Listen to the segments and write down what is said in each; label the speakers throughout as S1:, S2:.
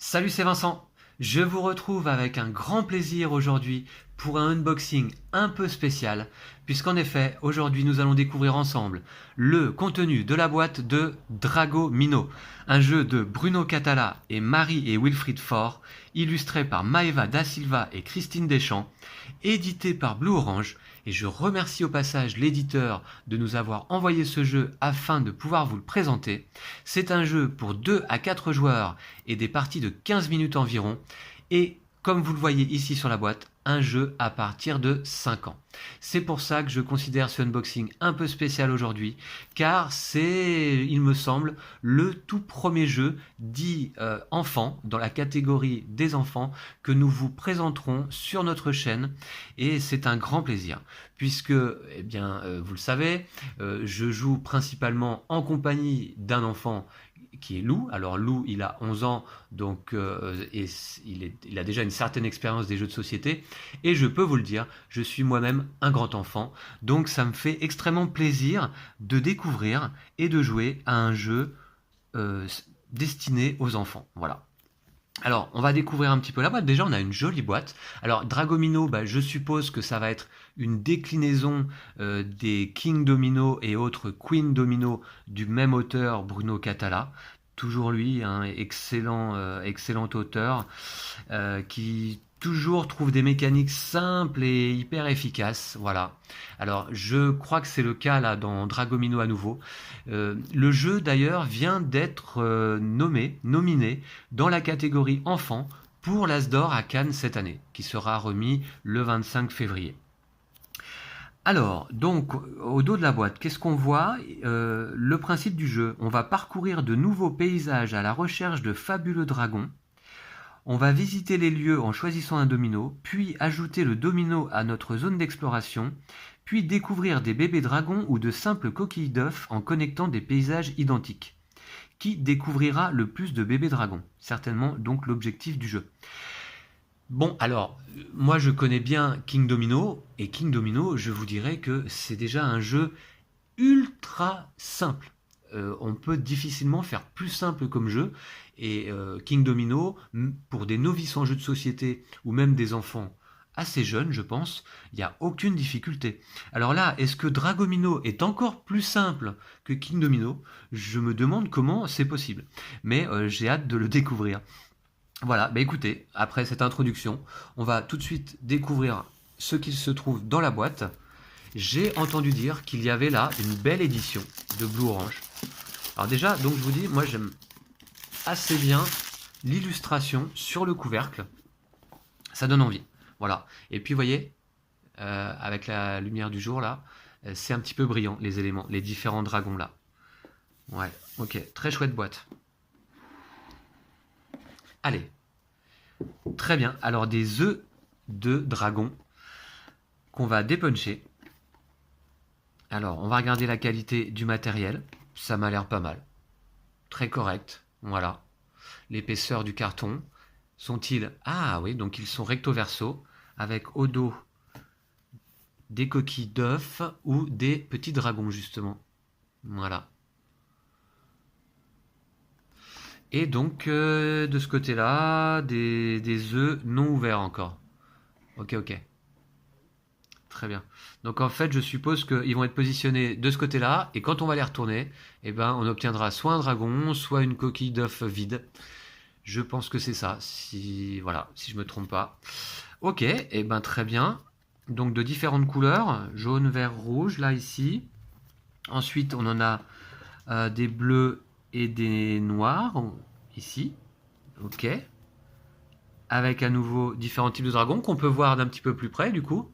S1: Salut, c'est Vincent. Je vous retrouve avec un grand plaisir aujourd'hui pour un unboxing un peu spécial, puisqu'en effet, aujourd'hui nous allons découvrir ensemble le contenu de la boîte de Dragomino, un jeu de Bruno Catala et Marie et Wilfried Faure, illustré par Maeva da Silva et Christine Deschamps, édité par Blue Orange, et je remercie au passage l'éditeur de nous avoir envoyé ce jeu afin de pouvoir vous le présenter. C'est un jeu pour 2 à 4 joueurs et des parties de 15 minutes environ, et comme vous le voyez ici sur la boîte, un jeu à partir de 5 ans. C'est pour ça que je considère ce unboxing un peu spécial aujourd'hui, car c'est, il me semble, le tout premier jeu dit enfant, dans la catégorie des enfants, que nous vous présenterons sur notre chaîne, et c'est un grand plaisir, puisque, eh bien, vous le savez, je joue principalement en compagnie d'un enfant qui est Lou. Alors Lou, il a 11 ans, donc il a déjà une certaine expérience des jeux de société. Et je peux vous le dire, je suis moi-même un grand enfant. Donc ça me fait extrêmement plaisir de découvrir et de jouer à un jeu destiné aux enfants. Voilà. Alors, on va découvrir un petit peu la boîte. Déjà, on a une jolie boîte. Alors, Dragomino, je suppose que ça va être une déclinaison des King Domino et autres Queen Domino du même auteur, Bruno Catala. Toujours lui, un excellent auteur qui toujours trouve des mécaniques simples et hyper efficaces. Voilà. Alors, je crois que c'est le cas là dans Dragomino à nouveau. Le jeu d'ailleurs vient d'être nominé dans la catégorie enfant pour l'As d'Or à Cannes cette année, qui sera remis le 25 février. Alors, donc, au dos de la boîte, qu'est-ce qu'on voit? Le principe du jeu, on va parcourir de nouveaux paysages à la recherche de fabuleux dragons. On va visiter les lieux en choisissant un domino, puis ajouter le domino à notre zone d'exploration, puis découvrir des bébés dragons ou de simples coquilles d'œufs en connectant des paysages identiques. Qui découvrira le plus de bébés dragons? Certainement donc l'objectif du jeu. Bon, alors, moi je connais bien King Domino, et King Domino, je vous dirais que c'est déjà un jeu ultra simple. On peut difficilement faire plus simple comme jeu, et King Domino, pour des novices en jeu de société, ou même des enfants assez jeunes, je pense, il n'y a aucune difficulté. Alors là, est-ce que Dragomino est encore plus simple que King Domino? Je me demande comment c'est possible, mais j'ai hâte de le découvrir. Voilà, écoutez, après cette introduction, on va tout de suite découvrir ce qu'il se trouve dans la boîte. J'ai entendu dire qu'il y avait là une belle édition de Blue Orange. Alors déjà, donc je vous dis, moi j'aime assez bien l'illustration sur le couvercle. Ça donne envie. Voilà. Et puis vous voyez, avec la lumière du jour là, c'est un petit peu brillant les éléments, les différents dragons là. Ouais, ok, très chouette boîte. Allez, très bien. Alors des œufs de dragon qu'on va dépuncher. Alors, on va regarder la qualité du matériel. Ça m'a l'air pas mal. Très correct. Voilà. L'épaisseur du carton. Sont-ils... Ah oui, donc ils sont recto verso, avec au dos des coquilles d'œufs ou des petits dragons, justement. Voilà. Et donc, de ce côté-là, des œufs non ouverts encore. Ok, ok. Très bien. Donc en fait, je suppose qu'ils vont être positionnés de ce côté-là, et quand on va les retourner, eh ben, on obtiendra soit un dragon, soit une coquille d'œuf vide. Je pense que c'est ça, si voilà, si je me trompe pas. Ok, et ben très bien. Donc de différentes couleurs, jaune, vert, rouge, là ici. Ensuite, on en a des bleus et des noirs, ici. Ok. Avec à nouveau différents types de dragons qu'on peut voir d'un petit peu plus près, du coup.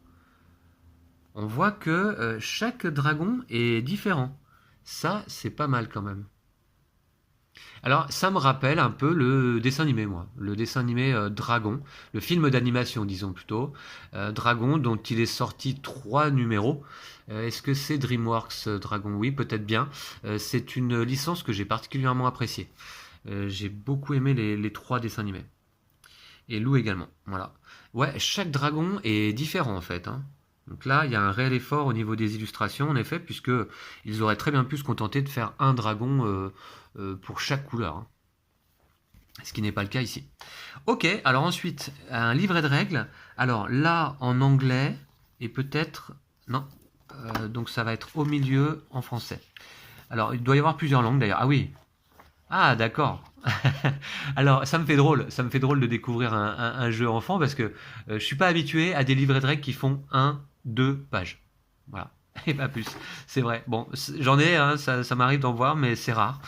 S1: On voit que chaque dragon est différent. Ça, c'est pas mal quand même. Alors, ça me rappelle un peu le dessin animé, moi. Le dessin animé Dragon. Le film d'animation, disons plutôt. Dragon, dont il est sorti 3 numéros. Est-ce que c'est DreamWorks Dragon? Oui, peut-être bien. C'est une licence que j'ai particulièrement appréciée. J'ai beaucoup aimé les 3 dessins animés. Et Lou également. Voilà. Ouais, chaque dragon est différent en fait, hein. Donc là, il y a un réel effort au niveau des illustrations, en effet, puisque ils auraient très bien pu se contenter de faire un dragon pour chaque couleur, hein. ce qui n'est pas le cas ici. Ok, alors ensuite, un livret de règles. Alors là, en anglais, et peut-être... Non, donc ça va être au milieu en français. Alors, il doit y avoir plusieurs langues d'ailleurs. Ah oui. Ah, d'accord. Alors, ça me fait drôle de découvrir un jeu enfant parce que je suis pas habitué à des livrets de règles qui font 1, 2 pages. Voilà. Et pas plus. C'est vrai. Bon, j'en ai, hein, ça m'arrive d'en voir, mais c'est rare.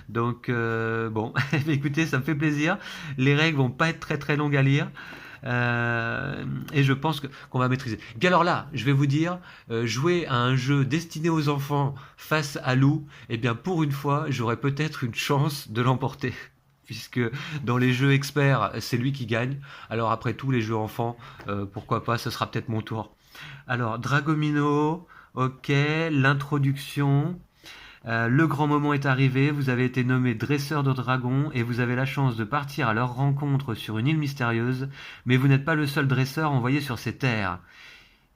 S1: Donc, bon, écoutez, ça me fait plaisir. Les règles vont pas être très très longues à lire. Et je pense qu'on va maîtriser. Et puis alors là, je vais vous dire, jouer à un jeu destiné aux enfants face à Lou, eh bien pour une fois, j'aurai peut-être une chance de l'emporter. Puisque dans les jeux experts, c'est lui qui gagne. Alors après tous les jeux enfants, pourquoi pas, ce sera peut-être mon tour. Alors, Dragomino, ok, l'introduction. Le grand moment est arrivé, vous avez été nommé dresseur de dragons et vous avez la chance de partir à leur rencontre sur une île mystérieuse, mais vous n'êtes pas le seul dresseur envoyé sur ces terres.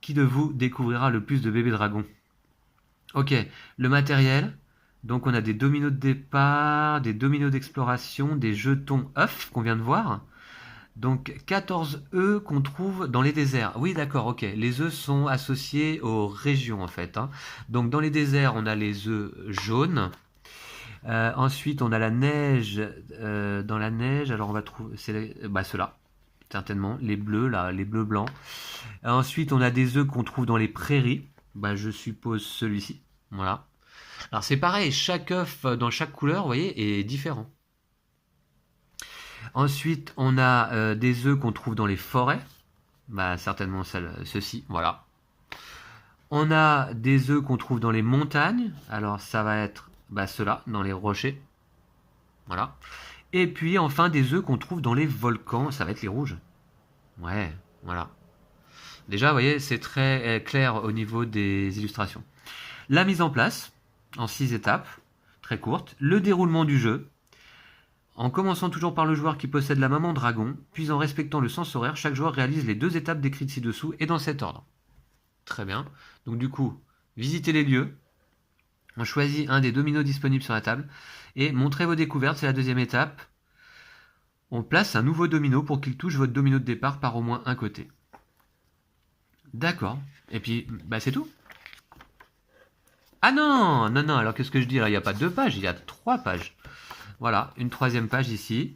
S1: Qui de vous découvrira le plus de bébés dragons? Ok, le matériel. Donc on a des dominos de départ, des dominos d'exploration, des jetons œufs qu'on vient de voir. Donc 14 œufs qu'on trouve dans les déserts. Oui, d'accord, ok. Les œufs sont associés aux régions en fait, hein. Donc dans les déserts, on a les œufs jaunes. Ensuite, on a la neige. Dans la neige, alors on va trouver, ceux-là, certainement, les bleus là, les bleus blancs. Ensuite, on a des œufs qu'on trouve dans les prairies. Bah, je suppose celui-ci. Voilà. Alors c'est pareil, chaque œuf dans chaque couleur, vous voyez, est différent. Ensuite, on a des œufs qu'on trouve dans les forêts. Bah, certainement ceux-ci, voilà. On a des œufs qu'on trouve dans les montagnes. Alors, ça va être ceux-là, dans les rochers. Voilà. Et puis, enfin, des œufs qu'on trouve dans les volcans. Ça va être les rouges. Ouais, voilà. Déjà, vous voyez, c'est très clair au niveau des illustrations. La mise en place, en 6 étapes, très courte. Le déroulement du jeu. En commençant toujours par le joueur qui possède la maman dragon, puis en respectant le sens horaire, chaque joueur réalise les 2 étapes décrites ci-dessous et dans cet ordre. Très bien. Donc du coup, visitez les lieux, on choisit un des dominos disponibles sur la table, et montrez vos découvertes, c'est la 2e étape. On place un nouveau domino pour qu'il touche votre domino de départ par au moins un côté. D'accord. Et puis, c'est tout. Ah non, non, non, alors qu'est-ce que je dis là? Il n'y a pas 2 pages, il y a 3 pages. Voilà, une 3e page ici.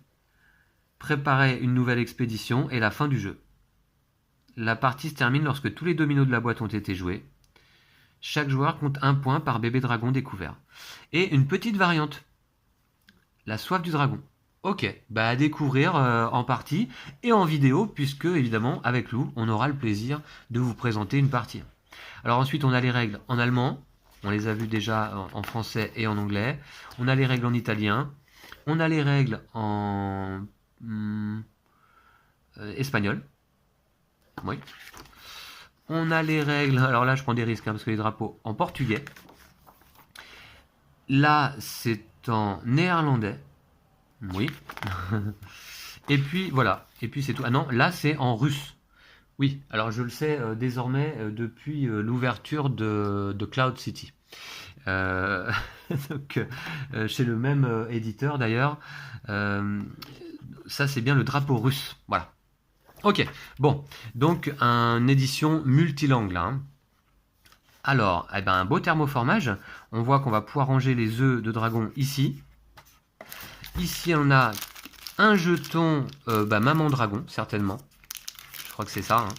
S1: Préparer une nouvelle expédition et la fin du jeu. La partie se termine lorsque tous les dominos de la boîte ont été joués. Chaque joueur compte 1 point par bébé dragon découvert. Et une petite variante. La soif du dragon. Ok, à découvrir en partie et en vidéo, puisque évidemment, avec Lou, on aura le plaisir de vous présenter une partie. Alors ensuite, on a les règles en allemand. On les a vues déjà en français et en anglais. On a les règles en italien. On a les règles en espagnol. Oui. On a les règles, alors là je prends des risques parce que les drapeaux en portugais. Là c'est en néerlandais. Oui. Et puis voilà. Et puis c'est tout. Ah non, là c'est en russe. Oui, alors je le sais désormais depuis l'ouverture de Cloud City. Donc, chez le même éditeur d'ailleurs. Ça c'est bien le drapeau russe. Voilà. Ok, bon, donc une édition multilangue là, hein. Alors, un beau thermoformage. On voit qu'on va pouvoir ranger les œufs de dragon ici. Ici on a un jeton maman dragon, certainement. Je crois que c'est ça, hein.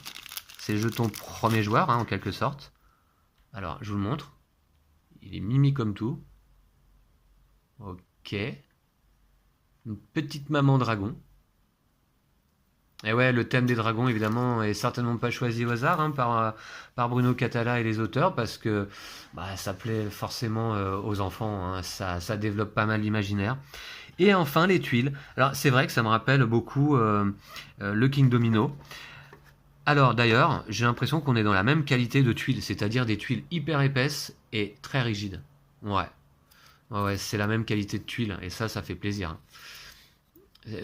S1: C'est le jeton premier joueur, hein, en quelque sorte. Alors, je vous le montre. Il est mimi comme tout. Ok. Une petite maman dragon. Et ouais, le thème des dragons, évidemment, est certainement pas choisi au hasard, hein, par Bruno Catala et les auteurs, parce que ça plaît forcément aux enfants, hein, ça développe pas mal l'imaginaire. Et enfin, les tuiles. Alors, c'est vrai que ça me rappelle beaucoup le King Domino. Alors, d'ailleurs, j'ai l'impression qu'on est dans la même qualité de tuiles, c'est-à-dire des tuiles hyper épaisses et très rigides. Ouais. Ouais, c'est la même qualité de tuiles, et ça fait plaisir, hein.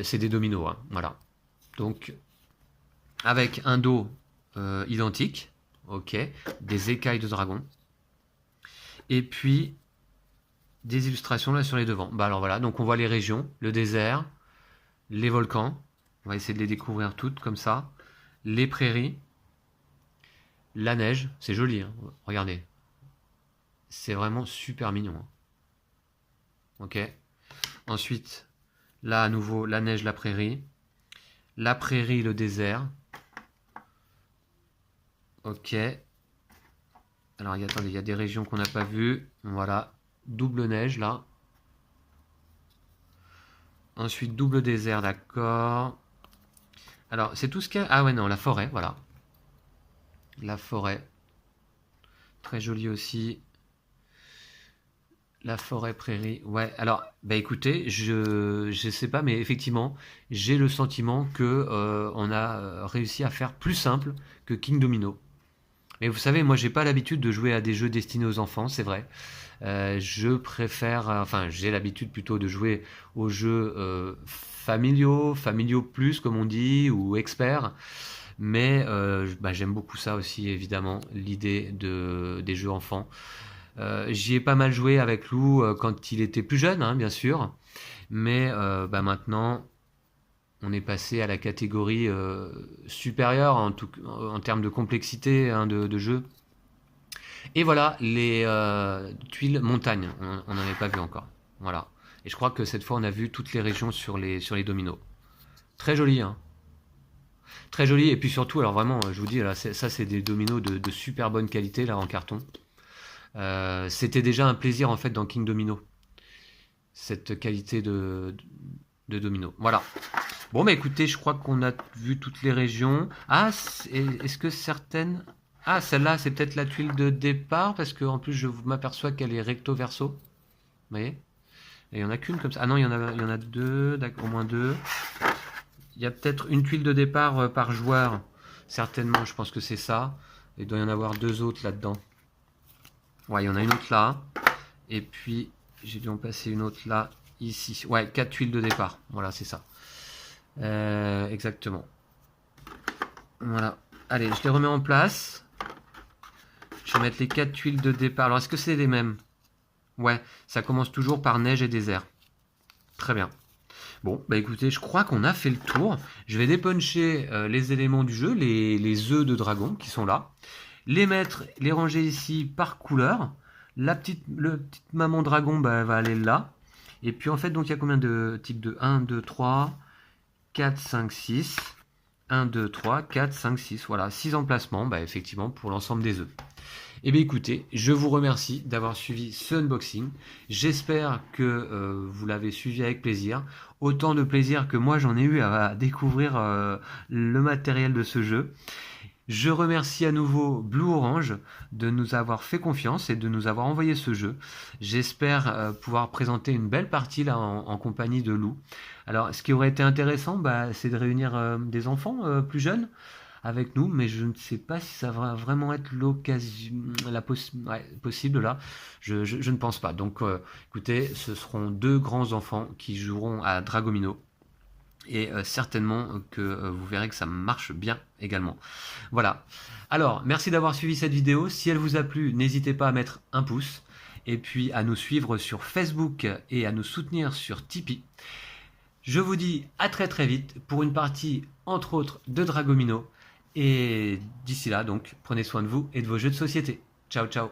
S1: C'est des dominos, hein, voilà. Donc, avec un dos identique, ok, des écailles de dragon, et puis des illustrations là sur les devants. Alors voilà, donc on voit les régions, le désert, les volcans. On va essayer de les découvrir toutes comme ça. Les prairies. La neige. C'est joli, hein. Regardez. C'est vraiment super mignon, hein. Ok. Ensuite, là à nouveau, la neige, la prairie. La prairie, le désert. Ok. Alors, attendez, il y a des régions qu'on n'a pas vues. Voilà. Double neige, là. Ensuite, double désert, d'accord. Alors, c'est tout ce qu'il y a... Ah ouais, non, la forêt, voilà. La forêt. Très jolie aussi. La forêt prairie. Ouais, alors, bah écoutez, je sais pas, mais effectivement, j'ai le sentiment que on a réussi à faire plus simple que King Domino. Mais vous savez, moi, j'ai pas l'habitude de jouer à des jeux destinés aux enfants, c'est vrai. Je préfère, enfin, j'ai l'habitude plutôt de jouer aux jeux familiaux plus, comme on dit, ou experts. Mais bah, j'aime beaucoup ça aussi, évidemment, l'idée des jeux enfants. J'y ai pas mal joué avec Lou quand il était plus jeune, hein, bien sûr. Mais bah, maintenant, on est passé à la catégorie supérieure en termes de complexité, hein, de jeu. Et voilà, les tuiles montagne, on n'en avait pas vu encore. Voilà. Et je crois que cette fois, on a vu toutes les régions sur les dominos. Très joli, hein. Très joli, et puis surtout, alors vraiment, je vous dis, là, ça c'est des dominos de super bonne qualité, là, en carton. C'était déjà un plaisir, en fait, dans King Domino. Cette qualité de domino. Voilà. Bon, bah écoutez, je crois qu'on a vu toutes les régions. Ah, est-ce que certaines... Ah, celle-là, c'est peut-être la tuile de départ, parce qu'en plus, je m'aperçois qu'elle est recto-verso. Vous voyez? Et il n'y en a qu'une comme ça. Ah non, il y en a deux, au moins deux. Il y a peut-être une tuile de départ par joueur. Certainement, je pense que c'est ça. Il doit y en avoir deux autres là-dedans. Ouais, il y en a une autre là. Et puis, j'ai dû en passer une autre là, ici. Ouais, 4 tuiles de départ. Voilà, c'est ça. Exactement. Voilà. Allez, je les remets en place. Je vais mettre les 4 tuiles de départ. Alors, est-ce que c'est les mêmes? Ouais, ça commence toujours par neige et désert. Très bien. Bon, bah écoutez, je crois qu'on a fait le tour. Je vais dépuncher les éléments du jeu, les œufs de dragon qui sont là. Les mettre, les ranger ici par couleur. Le petite maman dragon bah, va aller là. Et puis en fait, donc il y a combien de types de 1, 2, 3, 4, 5, 6. 1, 2, 3, 4, 5, 6. Voilà, 6 emplacements, bah, effectivement, pour l'ensemble des œufs. Eh bien écoutez, je vous remercie d'avoir suivi ce unboxing. J'espère que vous l'avez suivi avec plaisir. Autant de plaisir que moi j'en ai eu à découvrir le matériel de ce jeu. Je remercie à nouveau Blue Orange de nous avoir fait confiance et de nous avoir envoyé ce jeu. J'espère pouvoir présenter une belle partie là en compagnie de Lou. Alors, ce qui aurait été intéressant, bah, c'est de réunir des enfants plus jeunes avec nous, mais je ne sais pas si ça va vraiment être l'occasion, possible là. Je ne pense pas. Donc, écoutez, ce seront deux grands enfants qui joueront à Dragomino. Et certainement que vous verrez que ça marche bien également. Voilà. Alors, merci d'avoir suivi cette vidéo. Si elle vous a plu, n'hésitez pas à mettre un pouce. Et puis à nous suivre sur Facebook et à nous soutenir sur Tipeee. Je vous dis à très très vite pour une partie, entre autres, de Dragomino. Et d'ici là, donc, prenez soin de vous et de vos jeux de société. Ciao, ciao.